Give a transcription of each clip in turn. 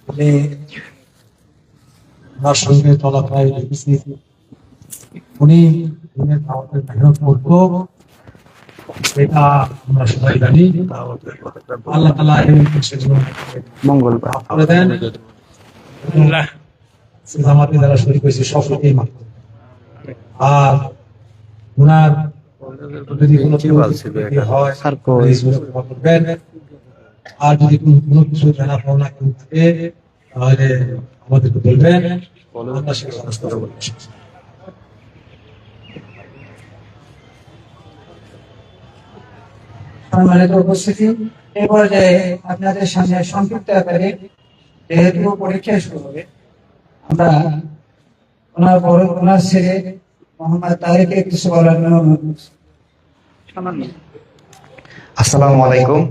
উনি ওনার সঙ্গে চলাফেরায় দেখেছি উনি মেহনত করতো, এটা আমরা সবাই জানি। আল্লাহ তাআলা মঙ্গল করে দেন। জামাতে যারা শরীর হয়েছে সকলকেই মাফ করে দেন। আর ওনার যদি কোনো হয় করবেন, আর যদি কোনো কিছু জানা পাওনা কেউ থাকে তাহলে আমাদেরকে বলবেন, আমরা সেই সমস্ত সম্মানিত উপস্থিতি, এই পর্যায়ে আপনাদের সামনে সংক্ষিপ্ত আকারে যেহেতু পরীক্ষা শুরু হবে, আমরা ওনার ছেলে মোহাম্মদ তারেকের কিছু বলার জন্য অনুরোধ করছি। আসসালামু আলাইকুম।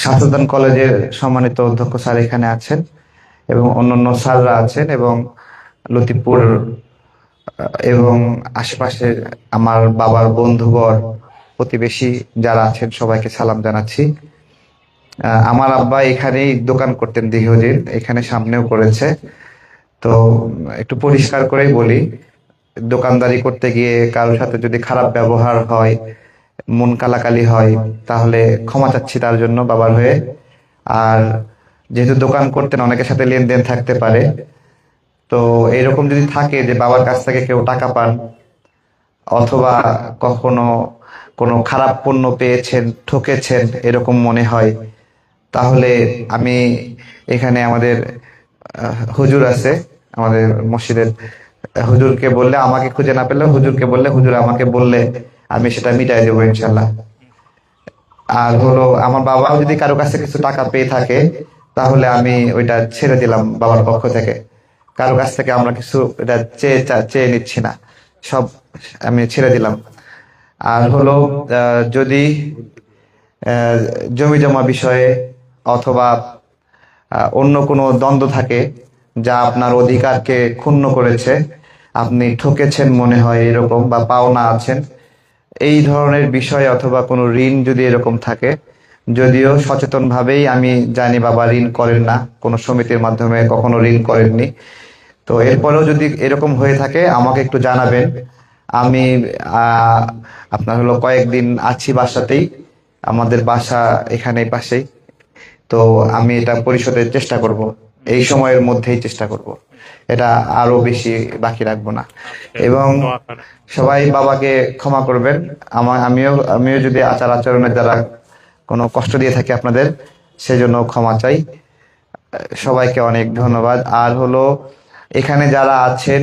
শাহজাদান কলেজের সম্মানিত অধ্যক্ষ স্যার এখানে আছেন এবং অন্যান্য স্যাররা আছেন এবং লতিফপুর এবং আশেপাশে আমার বাবার বন্ধুবর প্রতিবেশী যারা আছেন সবাইকে সালাম জানাচ্ছি। আমার আব্বা এখানেই দোকান করতেন দীর্ঘদিন, এখানে সামনেও করেছে। তো একটু পরিষ্কার করেই বলি, দোকানদারি করতে গিয়ে কারোর সাথে যদি খারাপ ব্যবহার হয়, মন কালাকালি হয়, তাহলে ক্ষমা চাচ্ছি তার জন্য বাবার হয়ে। আর যেহেতু দোকান করতেন অনেকের সাথে লেনদেন থাকতে পারে, তো এরকম যদি থাকে যে বাবার কাছ থেকে কেউ টাকা পান অথবা কখনো কোনো খারাপ পণ্য পেয়েছেন, ঠকেছেন এরকম মনে হয়, তাহলে আমি এখানে আমাদের হুজুর আছে, আমাদের মসজিদের হুজুরকে বললে, আমাকে খুঁজে না পেলে হুজুরকে বললে, হুজুর আমাকে বললে আমি সেটা মিটাই দেবো ইনশাল্লাহ। আর হলো আমার বাবাও যদি কারো কাছে কিছু টাকা পেয়ে থাকে তাহলে আমি ওইটা ছেড়ে দিলাম বাবার পক্ষ থেকে। কারো কাছ থেকে আমরা কিছু এটা চেয়ে নিচ্ছি না, সব আমি ছেড়ে দিলাম। আর হলো যদি জমি জমা বিষয়ে অথবা অন্য কোনো দ্বন্দ্ব থাকে যা আপনার অধিকারকে ক্ষুণ্ণ করেছে, আপনি ঠকেছেন মনে হয় এরকম, বা পাওনা আছেন এই ধরনের বিষয়, অথবা কোনো ঋণ যদি এরকম থাকে, যদিও সচেতনভাবেই আমি জানি বাবা ঋণ করেন না, কোনো সমিতির মাধ্যমে কখনো ঋণ করেননি, তো এরপরেও যদি এরকম হয়ে থাকে আমাকে একটু জানাবেন। আমি আপনার হলো কয়েকদিন আছি বাসাতেই, আমাদের বাসা এখানে পাশেই, তো আমি এটা পরিশোধের চেষ্টা করব, এই সময়ের মধ্যেই চেষ্টা করব, এটা আরো বেশি বাকি রাখবো না। এবং সবাই বাবাকে ক্ষমা করবেন, আমিও যদি আচার আচরণের দ্বারা কোনো কষ্ট দিয়ে থাকি আপনাদের, সেজন্য ক্ষমা চাই। সবাইকে অনেক ধন্যবাদ। আর হলো এখানে যারা আছেন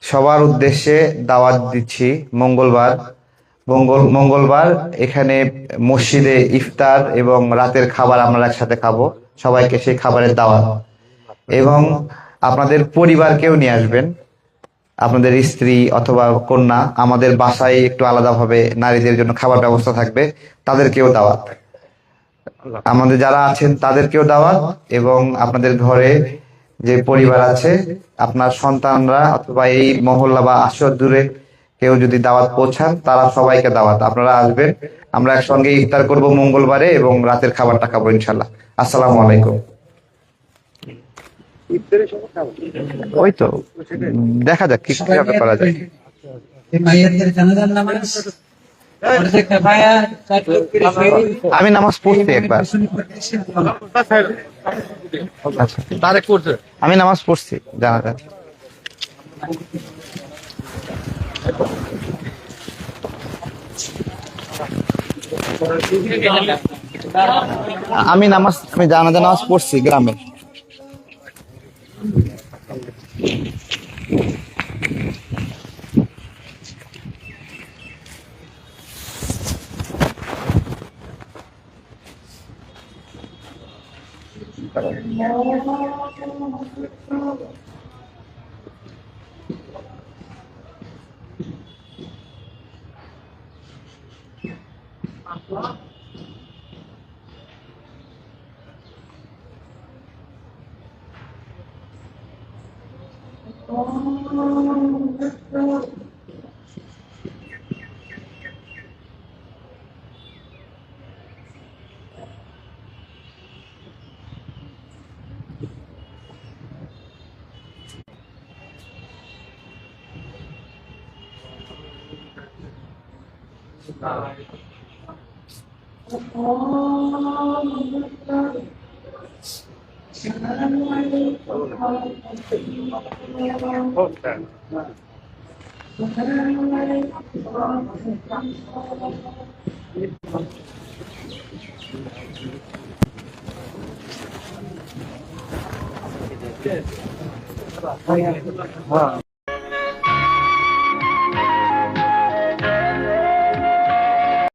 সবার উদ্দেশ্যে দাওয়াত দিচ্ছি, মঙ্গলবার এখানে মসজিদে ইফতার এবং রাতের খাবার আমরা একসাথে খাবো, সবাইকে সেই খাবারের দাওয়াত। এবং আপনাদের পরিবারকেও নিয়ে আসবেন, আপনাদের স্ত্রী অথবা কন্যা, আমাদের বাসায় একটু আলাদাভাবে নারীদের জন্য খাবার ব্যবস্থা থাকবে, তাদেরকেও দাওয়াত। আমাদের যারা আছেন তাদেরকেও দাওয়াত, এবং আপনাদের ঘরে যে পরিবার আছে, আপনার সন্তানরা অথবা এই মহল্লা বা আশ্রয় দূরে কেউ যদি দাওয়াত পৌঁছান, তারা সবাইকে দাওয়াত, আপনারা আসবেন, আমরা একসঙ্গে ইফতার করব মঙ্গলবারে এবং রাতের খাবারটা খাবো ইনশাল্লাহ। আসসালামু আলাইকুম। ওই তো দেখা যাক কিভাবে করা যায়। আমি নামাজ পড়ছি একবার, আমি নামাজ পড়ছি জানাজা। আমি জানাজা নামাজ পড়ছি গ্রামে। হ্যাঁ